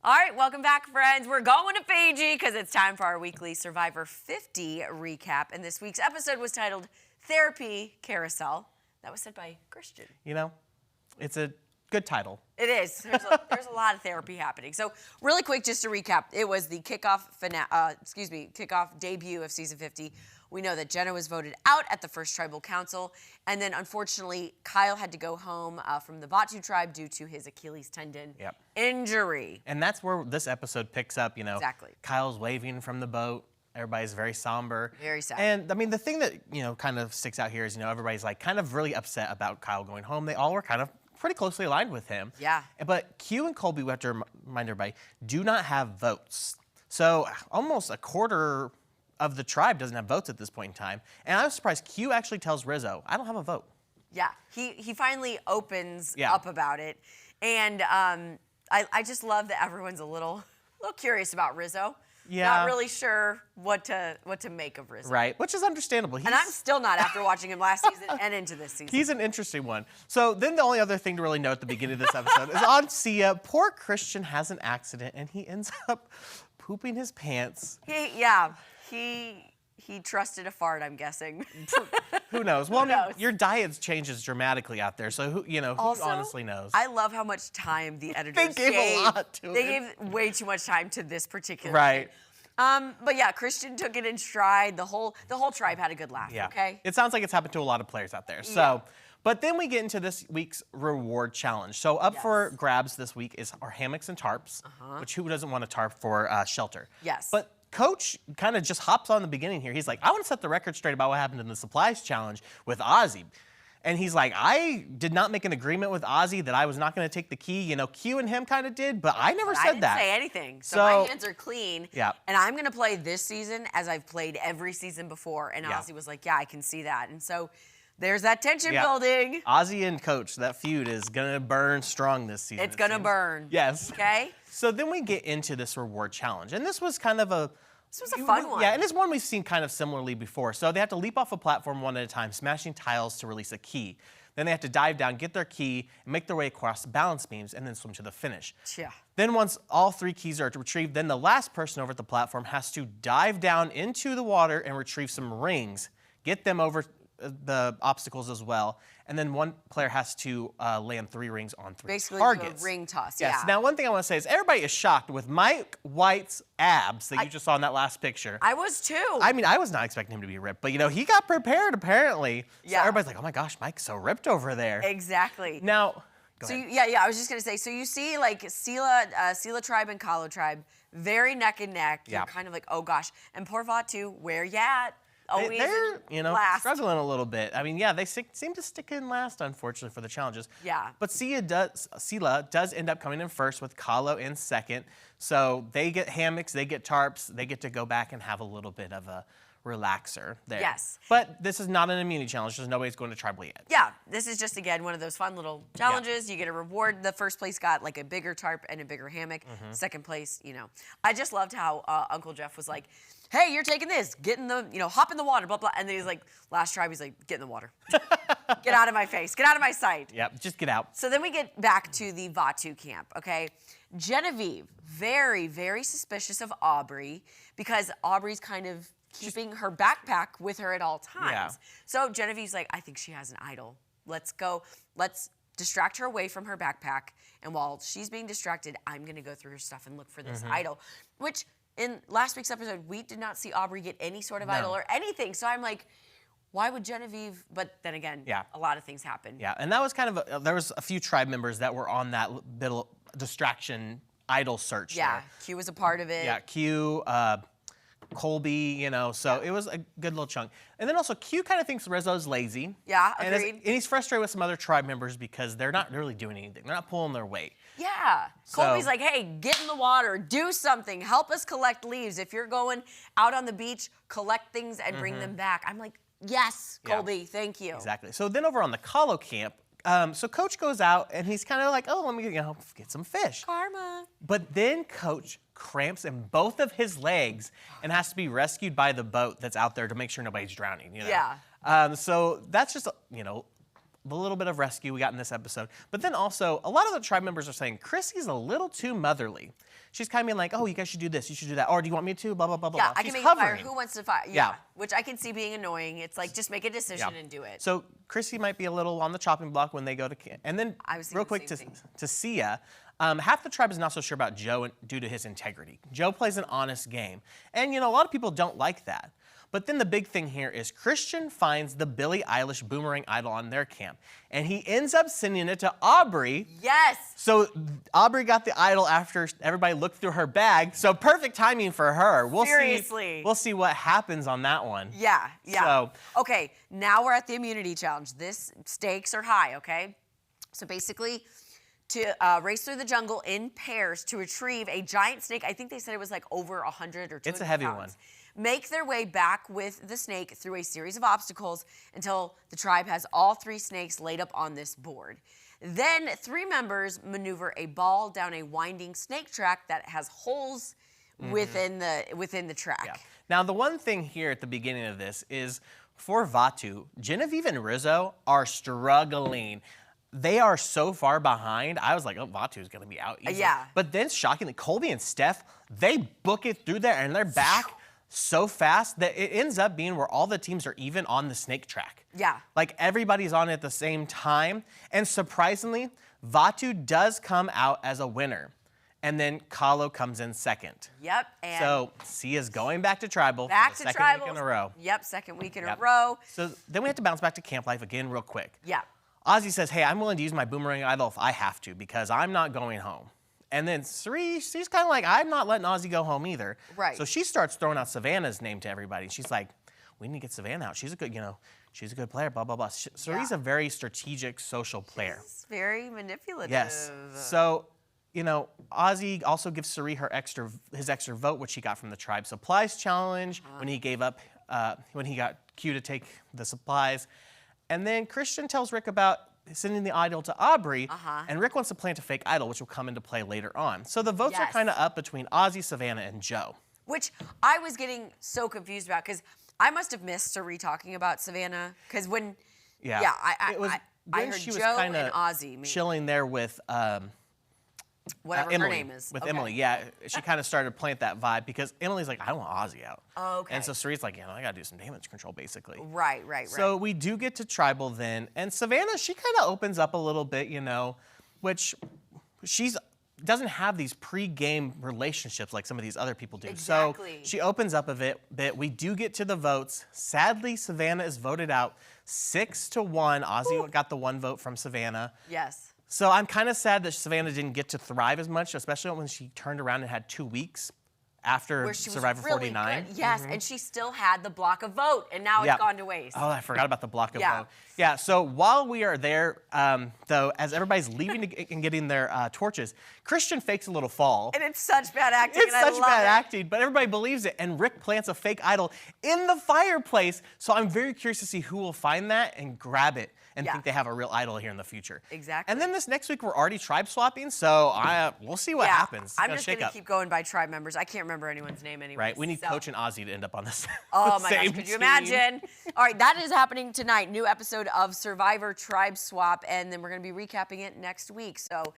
All right, welcome back, friends. We're going to Fiji because it's time for our weekly Survivor 50 recap. And this week's episode was titled Therapy Carousel. That was said by Christian. You know, it's a good title. It is. There's a lot of therapy happening. So really quick, just to recap, it was the kickoff debut of season 50. We know that Jenna was voted out at the first tribal council, and then unfortunately Kyle had to go home from the Batu tribe due to his Achilles tendon injury. And that's where this episode picks up. You know, exactly. Kyle's waving from the boat. Everybody's very somber. Very sad. And I mean, the thing that kind of sticks out here is everybody's like kind of really upset about Kyle going home. They all were kind of pretty closely aligned with him. Yeah. But Q and Colby, we have to remind everybody, do not have votes. So almost a quarter of the tribe doesn't have votes at this point in time. And I was surprised Q actually tells Rizzo, I don't have a vote. Yeah, he finally opens up about it. And I just love that everyone's a little curious about Rizzo. Yeah. Not really sure what to make of Rizzo. Right, which is understandable. And I'm still not after watching him last season and into this season. He's an interesting one. So then the only other thing to really note at the beginning of this episode is on Sia. Poor Christian has an accident and he ends up pooping his pants. He trusted a fart, I'm guessing. Who knows? Well, your diet changes dramatically out there, so who honestly knows? I love how much time the editors gave. A lot to They gave way too much time to this particular right. thing. But yeah, Christian took it in stride. The whole tribe had a good laugh. Yeah. Okay. It sounds like it's happened to a lot of players out there. So. Yeah. But then we get into this week's reward challenge. So up for grabs this week is our hammocks and tarps, which who doesn't want a tarp for shelter? Yes. But Coach kind of just hops on the beginning here. He's like, I want to set the record straight about what happened in the supplies challenge with Ozzy. And he's like, I did not make an agreement with Ozzy that I was not going to take the key. Q and him kind of did, but I never said that. I didn't say anything. So my hands are clean. Yeah. And I'm going to play this season as I've played every season before. And Ozzy was like, yeah, I can see that. And so there's that tension building. Ozzy and Coach, that feud is going to burn strong this season. It's going to burn. Yes. Okay? So then we get into this reward challenge. And this was kind of a... This was a fun one. Yeah, and it's one we've seen kind of similarly before. So they have to leap off a platform one at a time, smashing tiles to release a key. Then they have to dive down, get their key, and make their way across the balance beams, and then swim to the finish. Yeah. Then once all 3 keys are retrieved, then the last person over at the platform has to dive down into the water and retrieve some rings, get them over the obstacles as well, and then one player has to land 3 rings on 3 Basically targets. Basically, ring toss. Yes. Yeah. Now, one thing I want to say is everybody is shocked with Mike White's abs that you just saw in that last picture. I was too. I mean, I was not expecting him to be ripped, but he got prepared apparently. Yeah. So everybody's like, oh my gosh, Mike's so ripped over there. Exactly. Now, go ahead. I was just gonna say. So you see, like Sela tribe and Kalo tribe, very neck and neck. You're kind of like, oh gosh. And poor Vatu, where you at? Always They're last. struggling a little bit. I mean, yeah, they seem to stick in last, unfortunately, for the challenges. Yeah. But Sela does end up coming in first with Kalo in second. So they get hammocks, they get tarps, they get to go back and have a little bit of a relaxer there. Yes. But this is not an immunity challenge, because nobody's going to tribal yet. Yeah, this is just, again, one of those fun little challenges. You get a reward. The first place got like a bigger tarp and a bigger hammock. Second place, I just loved how Uncle Jeff was like, hey, you're taking this, get in the, hop in the water, blah, blah. And then he's like, last tribe, he's like, get in the water. Get out of my face, get out of my sight. Yep, just get out. So then we get back to the Vatu camp, okay? Genevieve, very, very suspicious of Aubrey because Aubrey's kind of keeping her backpack with her at all times. Yeah. So Genevieve's like, I think she has an idol. Let's distract her away from her backpack. And while she's being distracted, I'm gonna go through her stuff and look for this idol, which in last week's episode, we did not see Aubrey get any sort of idol or anything. So I'm like, why would Genevieve? But then again, a lot of things happen. Yeah, and that was kind of there was a few tribe members that were on that little distraction idol search. Yeah, there. Q was a part of it. Yeah, Q, Colby, so it was a good little chunk. And then also Q kind of thinks Rizzo's lazy. Yeah, and agreed. And he's frustrated with some other tribe members because they're not really doing anything. They're not pulling their weight. Yeah. Colby's like, hey, get in the water, do something, help us collect leaves. If you're going out on the beach, collect things and bring them back. I'm like, yes, Colby, thank you. Exactly. So then over on the Kalo camp, so Coach goes out and he's kind of like, oh, let me get some fish. Karma. But then Coach cramps in both of his legs and has to be rescued by the boat that's out there to make sure nobody's drowning. Yeah. So that's just, the little bit of rescue we got in this episode. But then also, a lot of the tribe members are saying Chrissy's a little too motherly. She's kind of being like, oh, you guys should do this, you should do that, or do you want me to? Blah, blah, blah, blah. Yeah, blah. I can She's make a fire. hovering. Who wants to fire? Yeah. Which I can see being annoying. It's like, just make a decision and do it. So Chrissy might be a little on the chopping block when they go to camp. And then I was thinking real the quick same to Sia, half the tribe is not so sure about Joe due to his integrity. Joe plays an honest game. And, a lot of people don't like that. But then the big thing here is Christian finds the Billie Eilish boomerang idol on their camp. And he ends up sending it to Aubrey. Yes. So Aubrey got the idol after everybody looked through her bag. So perfect timing for her. Seriously. We'll see what happens on that one. Yeah. So, okay, now we're at the immunity challenge. This stakes are high, okay? So basically, to race through the jungle in pairs to retrieve a giant snake. I think they said it was like over 100 or 200 It's a heavy pounds. one. Make their way back with the snake through a series of obstacles until the tribe has all 3 snakes laid up on this board. Then 3 members maneuver a ball down a winding snake track that has holes within the track. Yeah. Now, the one thing here at the beginning of this is for Vatu, Genevieve and Rizzo are struggling. They are so far behind. I was like, oh, Vatu's going to be out easy. Yeah. But then, shockingly, Colby and Steph, they book it through there, and they're back so fast that it ends up being where all the teams are even on the snake track. Yeah. Like, everybody's on it at the same time. And surprisingly, Vatu does come out as a winner. And then Kahlo comes in second. Yep. And So Sia's going back to Tribal back for to the second tribal week in a row. Yep, second week in Yep. a row. So then we have to bounce back to camp life again real quick. Yeah. Ozzy says, hey, I'm willing to use my boomerang idol if I have to because I'm not going home. And then Sri, she's kind of like, I'm not letting Ozzy go home either. Right. So she starts throwing out Savannah's name to everybody. And she's like, we need to get Savannah out. She's a good, she's a good player, blah, blah, blah. Sri's a very strategic social player. It's very manipulative. Yes. So, Ozzy also gives Suri his extra vote, which he got from the tribe supplies challenge when he gave up, when he got Q to take the supplies. And then Christian tells Rick about sending the idol to Aubrey, and Rick wants to plant a fake idol, which will come into play later on. So the votes are Yes. kind of up between Ozzy, Savannah, and Joe. Which I was getting so confused about because I must have missed Sari talking about Savannah because when, I when heard she was Joe kinda and Ozzy. Maybe. chilling there with Whatever Emily, her name is. with Okay. Emily, yeah, she kind of started to plant that vibe because Emily's like, I want Ozzy out. Oh, okay. And so Sari's like, I got to do some damage control, basically. Right. So we do get to Tribal then, and Savannah, she kind of opens up a little bit, which doesn't have these pre-game relationships like some of these other people do. Exactly. So she opens up a bit. We do get to the votes. Sadly, Savannah is voted out 6-1. Ozzy got the 1 vote from Savannah. Yes. So I'm kind of sad that Savannah didn't get to thrive as much, especially when she turned around and had 2 weeks after Where she Survivor was really 49. good. Yes, and she still had the block of vote, and now it's gone to waste. Oh, I forgot about the block of Yeah. vote. Yeah, so while we are there, though, as everybody's leaving and getting their torches, Christian fakes a little fall. And it's such bad acting. It's and I such love bad it. acting, but everybody believes it, and Rick plants a fake idol in the fireplace. So I'm very curious to see who will find that and grab it and Yeah. think they have a real idol here in the future. Exactly. And then this next week, we're already tribe swapping, so we'll see what happens. It's I'm gonna just shake going up. to keep going by tribe members. I can't remember anyone's name anyway. Right, we need Coach and Ozzy to end up on this. Oh my gosh, same could you team. imagine? All right, that is happening tonight. New episode of Survivor Tribe Swap, and then we're going to be recapping it next week. So